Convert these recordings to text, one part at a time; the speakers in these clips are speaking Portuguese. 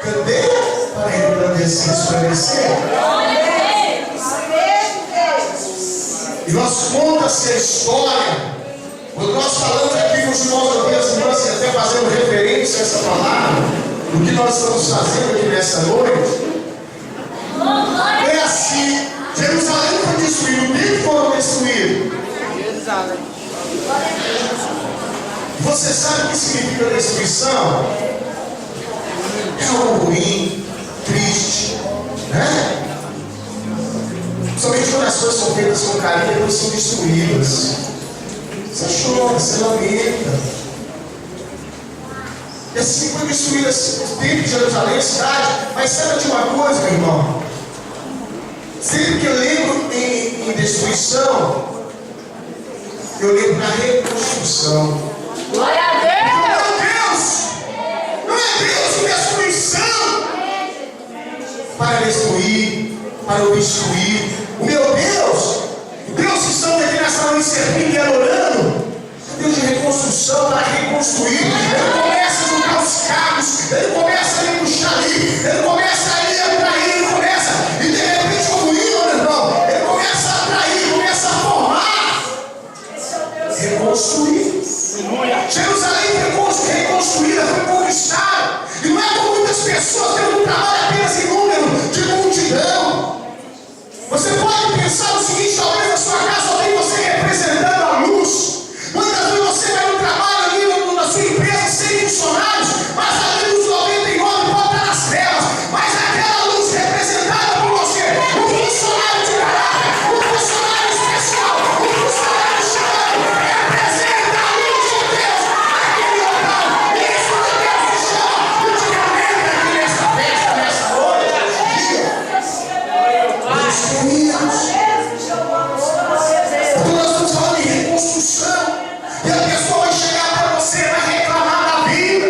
Candeia para resplandecer e esclarecer. E nós contamos a história. Quando nós falamos aqui com os irmãos e as irmãs, até fazendo referência a essa palavra, o que nós estamos fazendo aqui nessa noite, é assim: Jerusalém foi destruído, o que foram destruídos? Você sabe o que significa destruição? É algo ruim, triste, né? Somente quando as coisas são feitas com carinho, elas são destruídas. Você chora, você lamenta. E assim foi destruída o templo de Jerusalém, a cidade. Mas sabe de uma coisa, meu irmão? Sempre que eu lembro em destruição, eu lembro da reconstrução. Glória a Deus! Meu Deus! Não é Deus em destruição para destruir, para obstruir. O meu Deus, o Deus que estamos aqui nessa noite servindo e adorando, é Deus de reconstrução para reconstruir. Ele começa a juntar os cabos, ele começa a ir puxar ali, ele começa a ir atrair, ele começa, e de repente, como ídolo, meu irmão, ele começa a atrair, começa a formar, reconstruir. Jerusalém foi reconstruída, foi conquistada, e não é com muitas pessoas, tendo um trabalho apenas em número, de multidão. Você pode pensar o seguinte: talvez na sua casa só tem você representando a luz. Muitas vezes você vai no trabalho ali na sua empresa sem funcionários, mas a luz 99 pode estar nas trevas. Mas aquela luz representada por você, um funcionário de caráter, um funcionário especial, um funcionário chamado, representa a luz de Deus naquele local. Isso que Deus te chama ultimamente aqui nessa festa, nessa noite, nesse dia. Então nós estamos falando em reconstrução. E a pessoa vai chegar para você, vai reclamar da vida,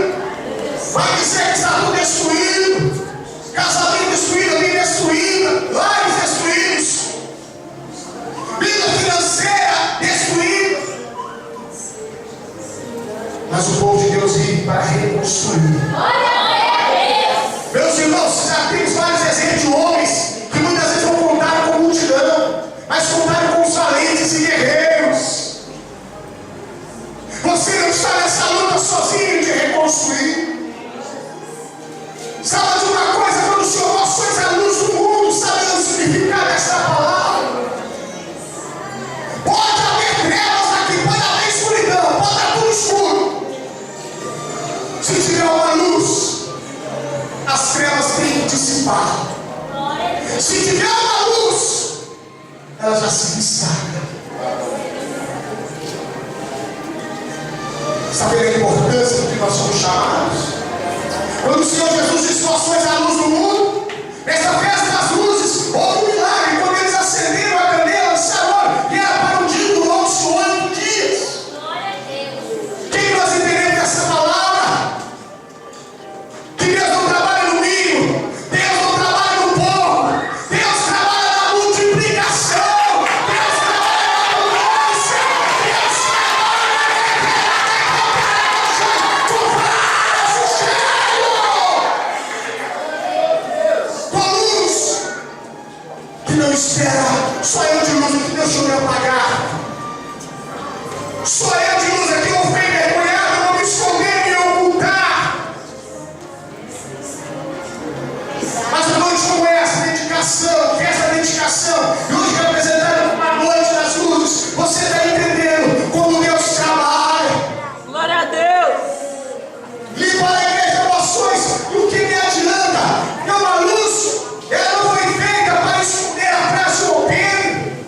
vai dizer que está tudo destruído, casamento destruído, vida destruída, lares destruídos, vida financeira destruída. Mas o povo de Deus vive para reconstruir. Meus irmãos, já temos vários exemplos de homens que muitas vezes não contaram com multidão, mas contaram com os valentes e guerreiros. Você não está nessa luta sozinho de reconstruir. Sabe de uma coisa? Quando o Senhor mostrou a luz do mundo, sabe o significado dessa palavra? Pode haver trevas aqui, pode haver escuridão, pode estar tudo escuro. Se tiver uma luz, as trevas têm que dissipar. Se tiver uma luz, ela já se destaca. Sabe a importância do que nós somos chamados? Quando o Senhor Jesus disse: nós somos a luz do mundo, nessa festa das luzes, houve um milagre. Quando eles acenderam a candeia, lançaram, e era para um dia do nosso 8 dias. Quem nós entendemos dessa palavra? Que Deus não trabalha no mínimo, Deus não trabalha no pouco, Deus trabalha na multiplicação, Deus trabalha na abundância, Deus trabalha com luz que não espera. Só eu de luz aqui, deixa eu me apagar. Só eu de luz aqui, eu vou ficar envergonhado, eu vou me esconder, me ocultar. Mas a noite como essa, dedicação, festa da dedicação, e hoje representando uma noite das luzes, você está entendendo como Deus trabalha. Glória a Deus! Limpa a igreja emoções, e o que me adianta? É uma luz, ela não foi feita para esconder atrás de um alpendre.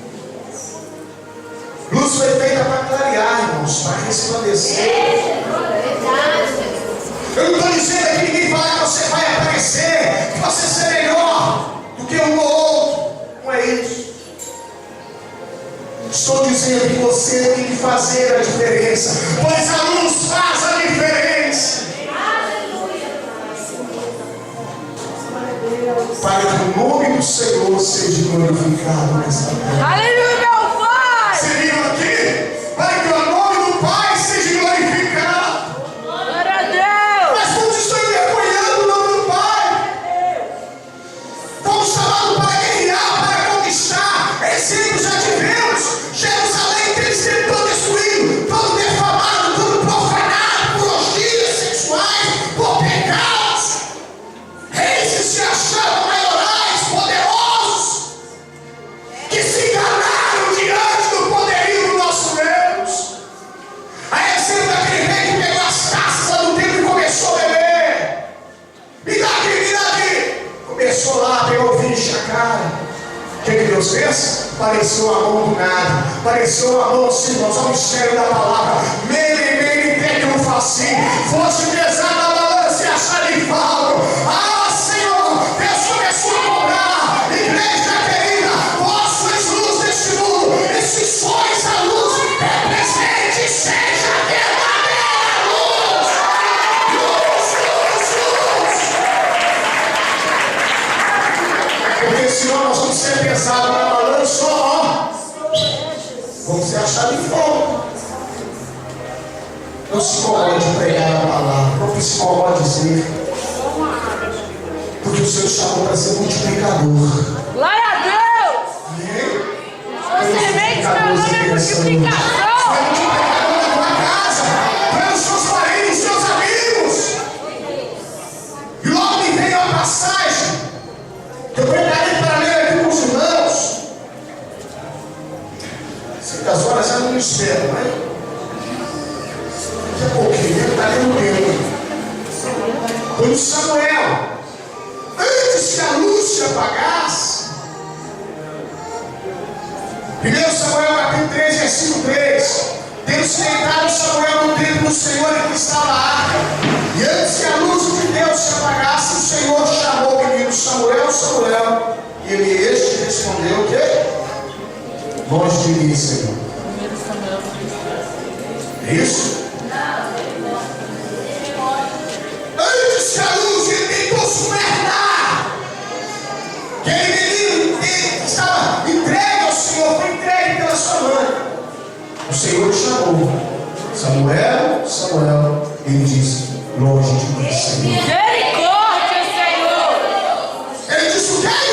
Luz foi feita para clarear, irmãos, para resplandecer. Eu não estou dizendo aqui que ninguém fala que você vai aparecer, que você ser melhor do que um ou outro. Não é isso. Estou dizendo que você tem que fazer a diferença, pois a luz faz a diferença. Para que o nome do Senhor seja glorificado nessa terra. Aleluia, meu Pai! Você viu aqui? Para que o nome do Pai seja glorificado. Glória a Deus! Deus fez? Apareceu a mão do nada, apareceu a mão, assim, irmãos, ao mistério da palavra. Mele, tekel, faci, fosse pesada a balança e achar em falta. Ah, Senhor, Deus começou a cobrar. Igreja querida, vós sois luz deste mundo, e se sois a luz, represente, seja a verdadeira luz. Porque senão nós vamos ser pesados na balança, ó. Vamos ser achados em falta. Não se incomode de pregar a palavra, não se incomode de dizer, porque o Senhor chamou para ser multiplicador. Glória a Deus! Sua semente, meu nome é multiplicação. Vai multiplicador na tua casa, pelos seus parentes, seus amigos. E logo me veio a passagem que eu preparei para ler aqui com os irmãos. Sei que as horas já não me esperam, né? Daqui a pouquinho, ele está lendo o livro. Quando Samuel, antes que a luz se apagasse, 1 Samuel capítulo 3, versículo 3, tendo se deitado Samuel no templo do Senhor em que estava a arca, e antes que a luz de Deus se apagasse, o Senhor chamou o menino Samuel, Samuel, e este respondeu o quê? Longe de mim, Senhor. É isso? Antes que a luz ele tentou sumernar, aquele menino que estava entregue ao Senhor, foi entregue pela sua mãe. O Senhor chamou: Samuel, Samuel. Ele disse: longe de mim, Senhor. Misericórdia, Senhor! Ele disse: o que é igreja?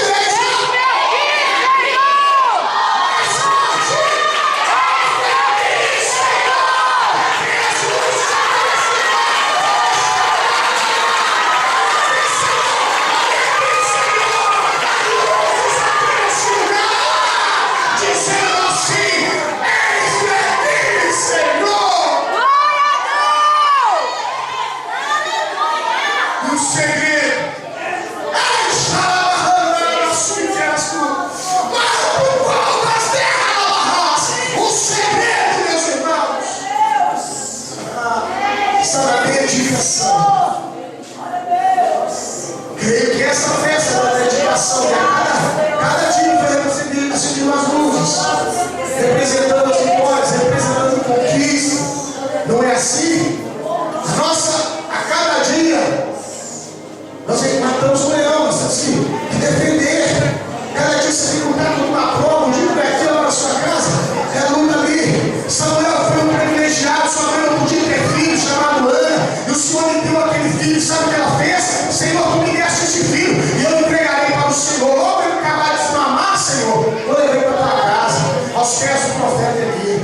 Creio que essa festa da dedicação, cada dia vai acender umas luzes, representando as vitórias, representando a conquista. Não é assim? A cada dia, nós matamos um leão, mas assim, que defender. Cada dia você tem lutado com uma prova, um dia vai aqui lá na sua casa, é a luta ali. Samuel foi um privilegiado, sua mãe não podia ter filho, chamado Ana, e o Senhor lhe deu aquele filho, sabe o que ela fez? Senhor, tu me deste esse filho, e eu entregarei para o Senhor. Logo ele acabar de se mamar, Senhor, eu levei para a tua casa, aos pés do profeta Eli.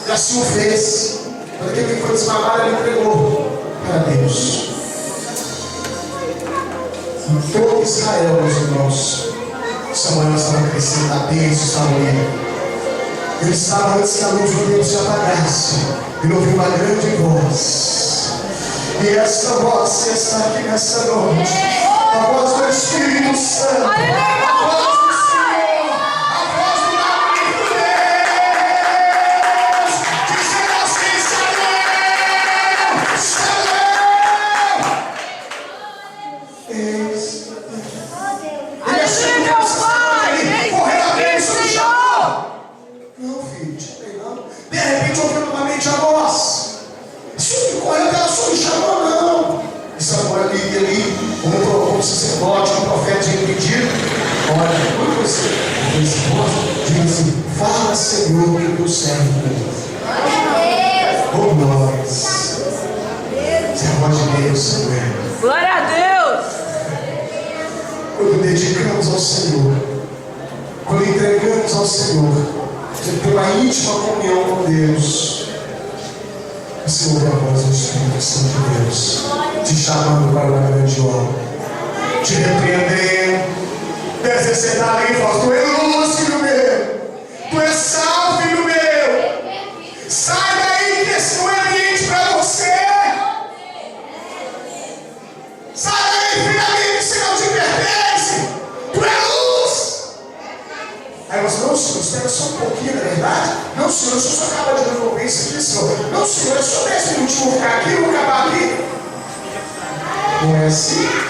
E assim o fez. Quando aquele foi desmamado, ele entregou para Deus. Em todo Israel, meus irmãos, Samuel estava crescendo a bênção, Samuel. Ele estava antes que a luz de Deus se apagasse. Ele ouviu uma grande voz. E essa voz está aqui nessa noite. A voz do Espírito Santo. A voz do Senhor. A voz do Magnífico Deus. Dizendo assim: Samuel! Samuel! Eis. Ele achou meu pai! Correu a bênção do chão. Não, filho, te pegando. De repente ouviu novamente a voz. Se correu, ela só me chamou, não. E Samuel e Eli, como sacerdote, um profeta tinha pedido: olha, quando você diz assim, fala, Senhor, que eu servo Deus. Oh, nós. Você é a voz de Deus, Samuel. Glória a Deus! Quando dedicamos ao Senhor, quando entregamos ao Senhor, pela íntima comunhão com Deus, o Senhor é a voz do Espírito Santo de Deus, te chamando para uma grande obra, te repreendendo. Às vezes você está ali e fala: tu és luz, filho meu, tu és sal, filho meu, sai daí que esse não é ambiente para você, sai daí, filho amigo, que você não te pertence, tu é luz. Não, Senhor, o Senhor só acaba de resolver isso aqui, Senhor. Não, Senhor, é só desse motivo, vou ficar aqui, vou acabar aqui. Não é assim?